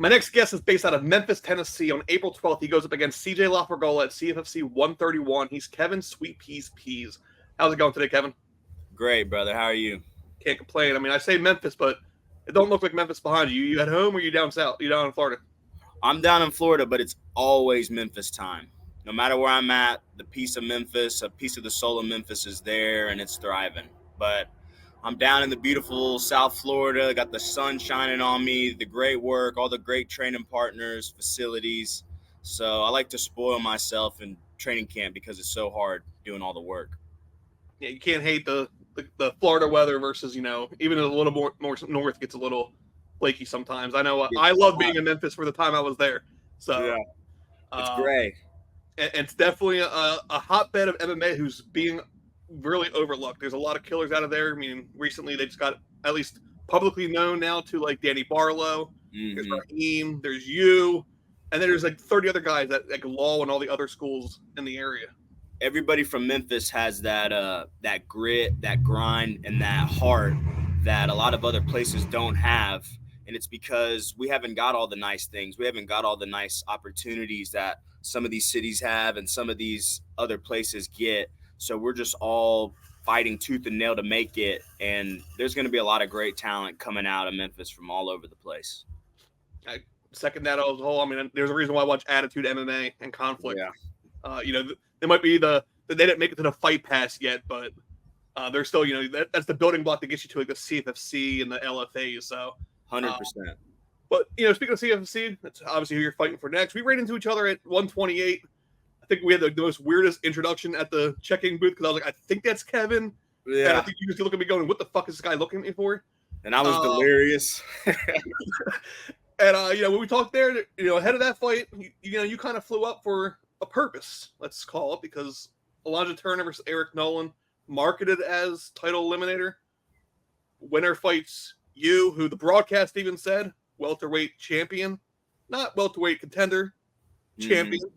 My next guest is based out of Memphis, Tennessee. On April 12th, he goes up against CJ LaFragola at CFFC 131. He's Kevin Sweet Pease. How's it going today, Kevin? Great, brother. How are you? Can't complain. I mean, I say Memphis, but it don't look like Memphis behind you. You at home or you down south? You down in Florida? I'm down in Florida, but it's always Memphis time. No matter where I'm at, the piece of Memphis, a piece of the soul of Memphis is there and it's thriving. But I'm down in the beautiful South Florida, got the sun shining on me, the great work, all the great training partners, facilities. So I like to spoil myself in training camp because it's so hard doing all the work. Yeah, you can't hate the Florida weather versus, even a little more north gets a little flaky sometimes. I know I It's love hot. being in Memphis for the time I was there. So Yeah, it's um, gray. and it's definitely a hotbed of MMA who's being really overlooked. There's a lot of killers out of there. I mean, recently they just got at least publicly known now to like Danny Barlow. There's Hmm. Raheem. There's you, and then there's like 30 other guys that like Law and all the other schools in the area. Everybody from Memphis has that grit, that grind, and that heart that a lot of other places don't have. And it's because we haven't got all the nice things. We haven't got all the nice opportunities that some of these cities have and some of these other places get. So we're just all fighting tooth and nail to make it. And there's going to be a lot of great talent coming out of Memphis from all over the place. I second that as a whole. I mean, there's a reason why I watch Attitude MMA and Conflict. Yeah, They might be they didn't make it to the fight pass yet, but they're still, that's the building block that gets you to like the CFFC and the LFA. So, uh, 100%. but speaking of CFFC, that's obviously who you're fighting for next. We ran into each other at 128. I think we had the most weirdest introduction at the check-in booth because I was like, I think that's Kevin. And I Yeah. think you just look at me going, what the fuck is this guy looking at me for? And I was Uh, delirious. And when we talked there, ahead of that fight, you kind of flew up for a purpose, let's call it, because Elijah Turner versus Eric Nolan, marketed as title eliminator. Winner fights you, who the broadcast even said welterweight champion, not welterweight contender, champion. Mhm.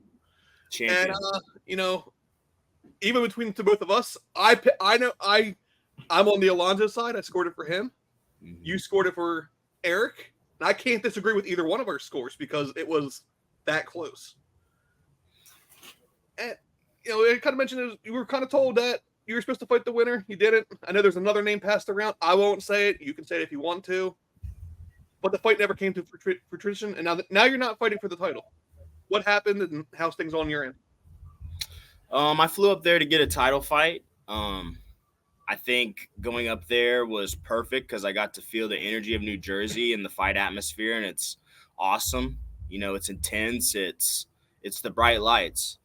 Champion. And even between the both of us, I'm on the Alonzo side. I scored it for him. Mhm. You scored it for Eric. And I can't disagree with either one of our scores because it was that close. And it kind of mentioned you were kind of told that you were supposed to fight the winner. You didn't. I know there's another name passed around. I won't say it. You can say it if you want to. But the fight never came to fruition, and now you're not fighting for the title. What happened, and how's things on your end? I flew up there to get a title fight. I think going up there was perfect because I got to feel the energy of New Jersey and the fight atmosphere, and it's awesome. It's intense. It's the bright lights.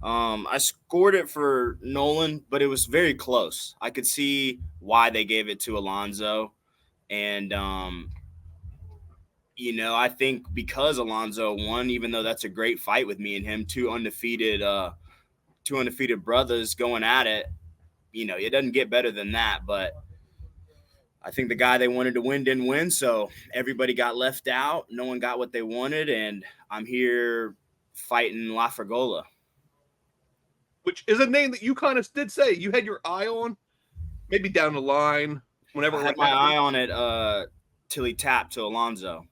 I scored it for Nolan, but it was very close. I could see why they gave it to Alonzo, and I think because Alonzo won, even though that's a great fight with me and him, two undefeated brothers going at it. It doesn't get better than that, but I think the guy they wanted to win didn't win, so everybody got left out. No one got what they wanted, and I'm here fighting LaFragola. Which is a name that you kind of did say you had your eye on, maybe down the line, whenever I it had would my happen. eye on it till he tapped to Alonzo,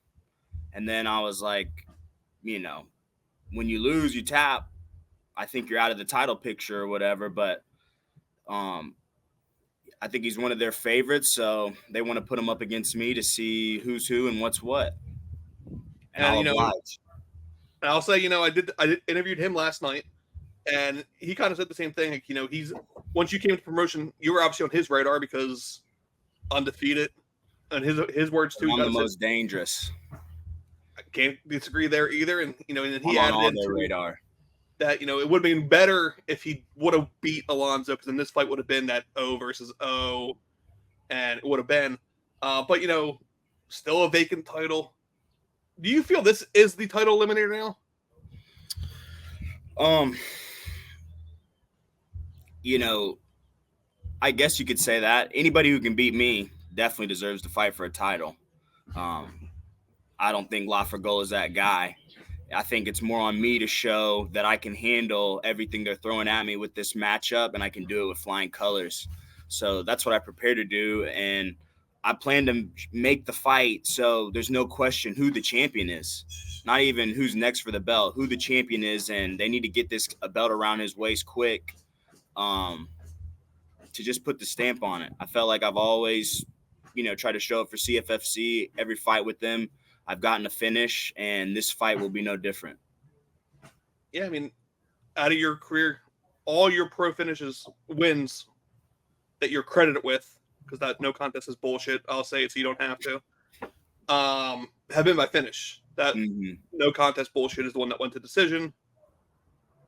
and then I was like, when you lose, you tap. I think you're out of the title picture or whatever, but I think he's one of their favorites, so they want to put him up against me to see who's who and what's what. And And I'll oblige. and I'll say, I did interviewed him last night, and he kind of said the same thing. Like, he's once you came to promotion, you were obviously on his radar because undefeated, and his words too. He I'm the kind of said, most dangerous. I can't disagree there either. And and he I'm on added all their into radar. that it would have been better if he would have beat Alonzo, because then this fight would have been that O versus O, and it would have been. But still a vacant title. Do you feel this is the title eliminator now? Um, I guess you could say that. Anybody who can beat me definitely deserves to fight for a title. I don't think LaFragola is that guy. I think it's more on me to show that I can handle everything they're throwing at me with this matchup, and I can do it with flying colors. So that's what I prepare to do. And I plan to make the fight so there's no question who the champion is. Not even who's next for the belt, who the champion is, and they need to get this a belt around his waist quick to just put the stamp on it. I felt like I've always, tried to show up for CFFC. Every fight with them, I've gotten a finish, and this fight will be no different. Yeah, I mean, out of your career, all your pro finishes, wins that you're credited with, because that no contest is bullshit. I'll say it so you don't have to. Have been by finish. That no contest bullshit is the one that went to decision.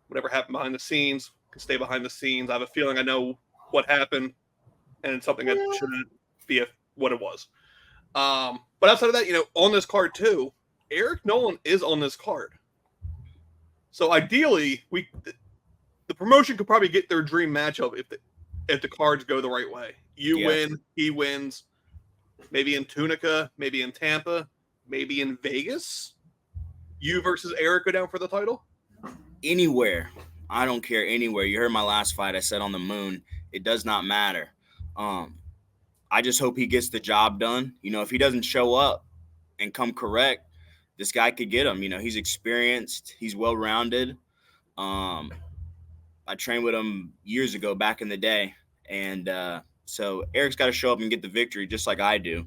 Whatever happened behind the scenes can stay behind the scenes. I have a feeling I know what happened, and it's something that shouldn't be what it was. But outside of that, on this card too, Eric Nolan is on this card. So ideally, the promotion could probably get their dream matchup if the cards go the right way. You win, he wins. Maybe in Tunica, maybe in Tampa, maybe in Vegas. You versus Eric go down for the title? Anywhere. I don't care anywhere. You heard my last fight. I said on the moon. It does not matter. I just hope he gets the job done. If he doesn't show up and come correct, this guy could get him. He's experienced. He's well-rounded. I trained with him years ago back in the day. And so Eric's got to show up and get the victory just like I do.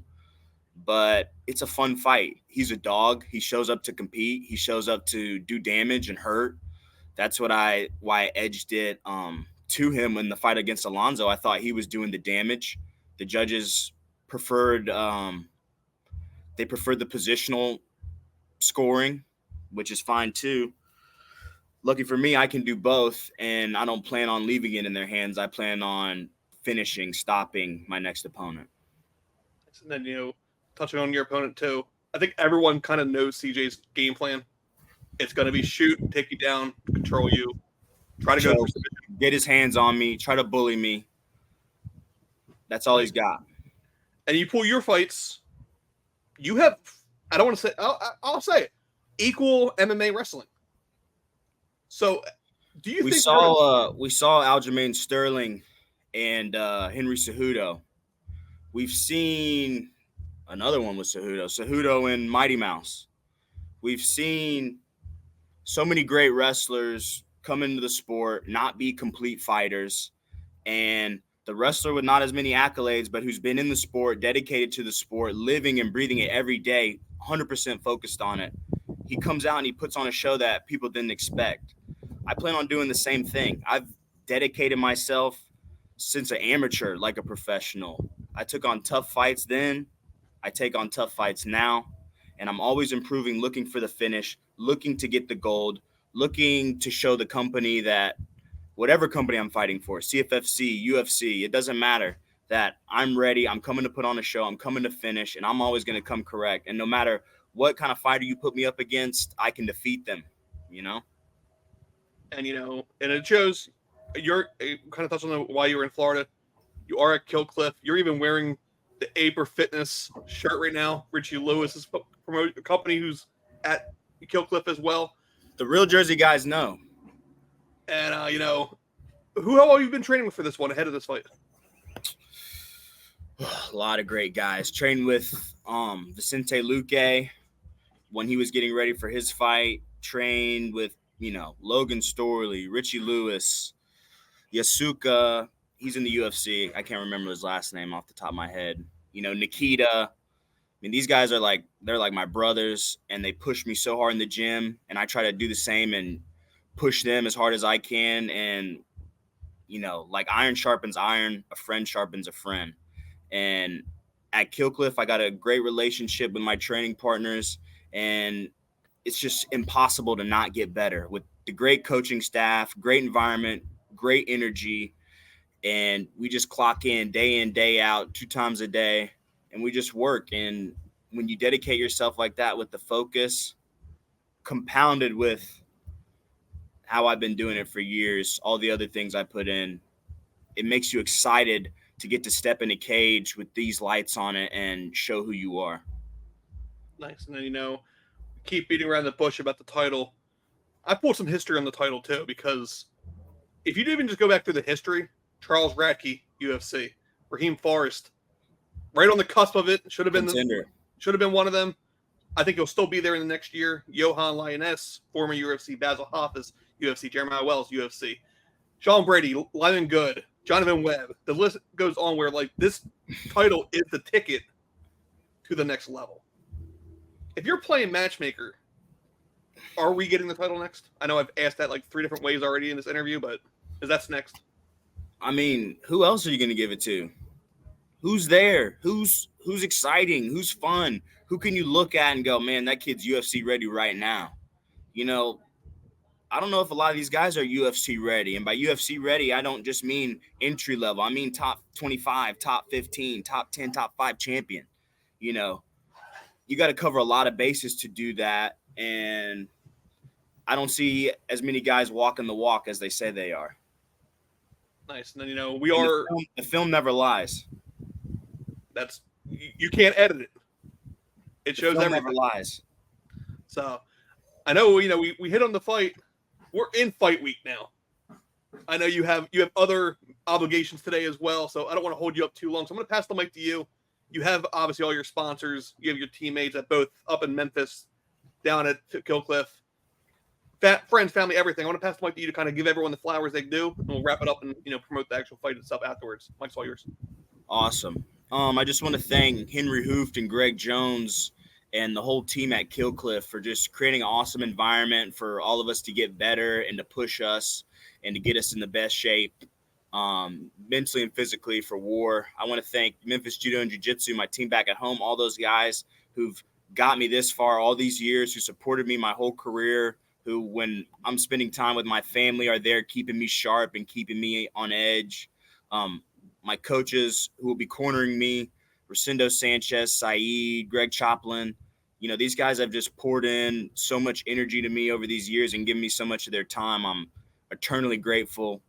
But it's a fun fight. He's a dog. He shows up to compete. He shows up to do damage and hurt. That's why I edged it to him in the fight against Alonzo. I thought he was doing the damage. The judges preferred the positional scoring, which is fine too. Lucky for me, I can do both, and I don't plan on leaving it in their hands. I plan on finishing, stopping my next opponent. And then, touching on your opponent too, I think everyone kind of knows CJ's game plan. It's going to be shoot, take you down, control you, try to go for submission. Get his hands on me, try to bully me. That's all he's got. And you pull your fights, you have, I don't want to say, I'll say it, equal MMA wrestling. So, do you think we saw Aljamain Sterling and Henry Cejudo? We've seen another one with Cejudo and Mighty Mouse. We've seen so many great wrestlers come into the sport, not be complete fighters, and the wrestler with not as many accolades, but who's been in the sport, dedicated to the sport, living and breathing it every day, 100% focused on it. He comes out and he puts on a show that people didn't expect. I plan on doing the same thing. I've dedicated myself since an amateur like a professional. I took on tough fights then. I take on tough fights now. And I'm always improving, looking for the finish, looking to get the gold, looking to show the company that whatever company I'm fighting for, CFFC, UFC, it doesn't matter, that I'm ready. I'm coming to put on a show. I'm coming to finish, and I'm always going to come correct. And no matter what kind of fighter you put me up against, I can defeat them, And, and it shows you're kind of touched on why you were in Florida. You are at Killcliff. You're even wearing the Aper Fitness shirt right now. Richie Lewis's company who's at Killcliff as well. The real Jersey guys know. And, who have you been training with for this one ahead of this fight? A lot of great guys. Trained with Vicente Luque when he was getting ready for his fight. Trained with, Logan Storley, Richie Lewis, Yasuka. He's in the UFC. I can't remember his last name off the top of my head. Nikita. These guys are they're like my brothers, and they push me so hard in the gym, and I try to do the same and push them as hard as I can. And, like iron sharpens iron, a friend sharpens a friend. And at Killcliff, I got a great relationship with my training partners, and it's just impossible to not get better with the great coaching staff, great environment, great energy. And we just clock in, day out, 2 times a day, and we just work. And when you dedicate yourself like that with the focus, compounded with how I've been doing it for years, all the other things I put in, it makes you excited to get to step in a cage with these lights on it and show who you are. Nice. And then, keep beating around the bush about the title. I pulled some history on the title too, because if you even just go back through the history, Charles Radke, UFC, Raheem Forrest, right on the cusp of it. Should have been one of them. I think he'll still be there in the next year. Johan Lioness, former UFC Basil Hoffas, UFC Jeremiah Wells, UFC Sean Brady, Lyman Good, Jonathan Webb. The list goes on where like this title is the ticket to the next level. If you're playing matchmaker, are we getting the title next? I know I've asked that like 3 different ways already in this interview, but is that's next? I mean, who else are you going to give it to? Who's there? Who's exciting? Who's fun? Who can you look at and go, man, that kid's UFC ready right now? You know, I don't know if a lot of these guys are UFC ready. And by UFC ready, I don't just mean entry level. I mean top 25, top 15, top 10, top 5 champion. You know, you got to cover a lot of bases to do that. And I don't see as many guys walking the walk as they say they are. Nice. And then, you know, the film never lies. That's you can't edit it. It shows everything. Never lies. So I know, you know, we hit on the fight. We're in fight week now. I know you have other obligations today as well, so I don't want to hold you up too long. So I'm going to pass the mic to you. You have obviously all your sponsors. You have your teammates at both up in Memphis, down at Killcliff, friends, family, everything. I want to pass the mic to you to kind of give everyone the flowers they do, and we'll wrap it up and, you know, promote the actual fight itself afterwards. Mike's all yours. Awesome. I just want to thank Henry Hooft and Greg Jones and the whole team at Killcliff for just creating an awesome environment for all of us to get better and to push us and to get us in the best shape mentally and physically for war. I want to thank Memphis Judo and Jiu-Jitsu, my team back at home, all those guys who've got me this far all these years, who supported me my whole career, who when I'm spending time with my family are there keeping me sharp and keeping me on edge. My coaches who will be cornering me, Rosendo Sanchez, Saeed, Greg Choplin. You know, these guys have just poured in so much energy to me over these years and given me so much of their time. I'm eternally grateful.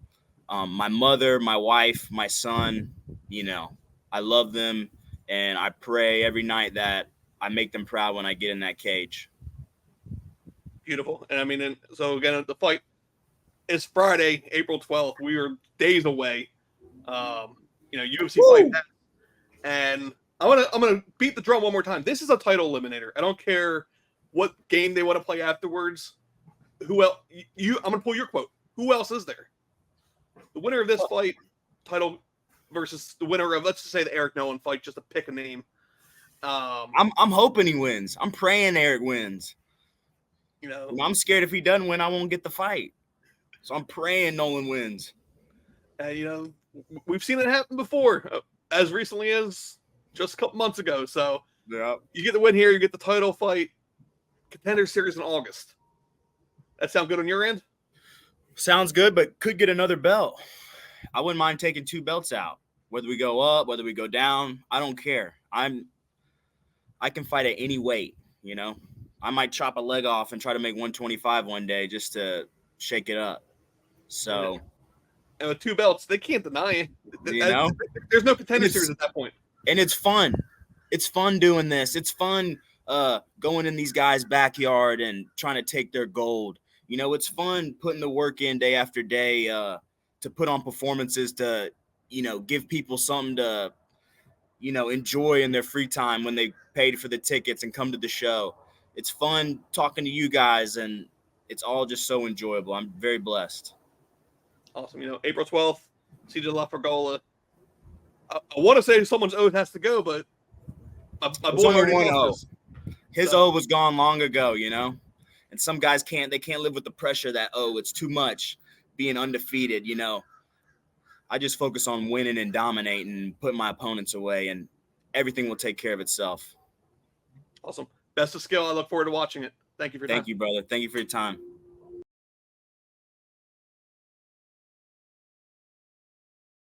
My mother, my wife, my son, you know, I love them. And I pray every night that I make them proud when I get in that cage. Beautiful. And I mean, so again, the fight is Friday, April 12th. We are days away. You know, UFC fight. And I'm gonna beat the drum one more time. This is a title eliminator. I don't care what game they want to play afterwards. Who else? I'm gonna pull your quote. Who else is there? The winner of this fight, title versus the winner of, let's just say, the Eric Nolan fight, just to pick a name. I'm hoping he wins. I'm praying Eric wins. You know, I'm scared if he doesn't win, I won't get the fight. So I'm praying Nolan wins. You know, we've seen it happen before, as recently as just a couple months ago. So yeah, you get the win here, you get the title fight, Contender Series in August. That sound good on your end? Sounds good, but could get another belt. I wouldn't mind taking 2 belts out. Whether we go up, whether we go down, I don't care. I can fight at any weight, you know. I might chop a leg off and try to make 125 one day just to shake it up. So, and with 2 belts, they can't deny it. You know, there's no Contender Series at that point. And it's fun. It's fun doing this. It's fun going in these guys' backyard and trying to take their gold. You know, it's fun putting the work in day after day to put on performances to, you know, give people something to, you know, enjoy in their free time when they paid for the tickets and come to the show. It's fun talking to you guys, and it's all just so enjoyable. I'm very blessed. Awesome. You know, April 12th, CJ LaFragola. I want to say someone's oath has to go, but my boy already knows. His oath was gone long ago, you know? And some guys can't live with the pressure that, it's too much being undefeated, you know? I just focus on winning and dominating and putting my opponents away, and everything will take care of itself. Awesome. Best of skill. I look forward to watching it. Thank you for your time. Thank you, brother. Thank you for your time.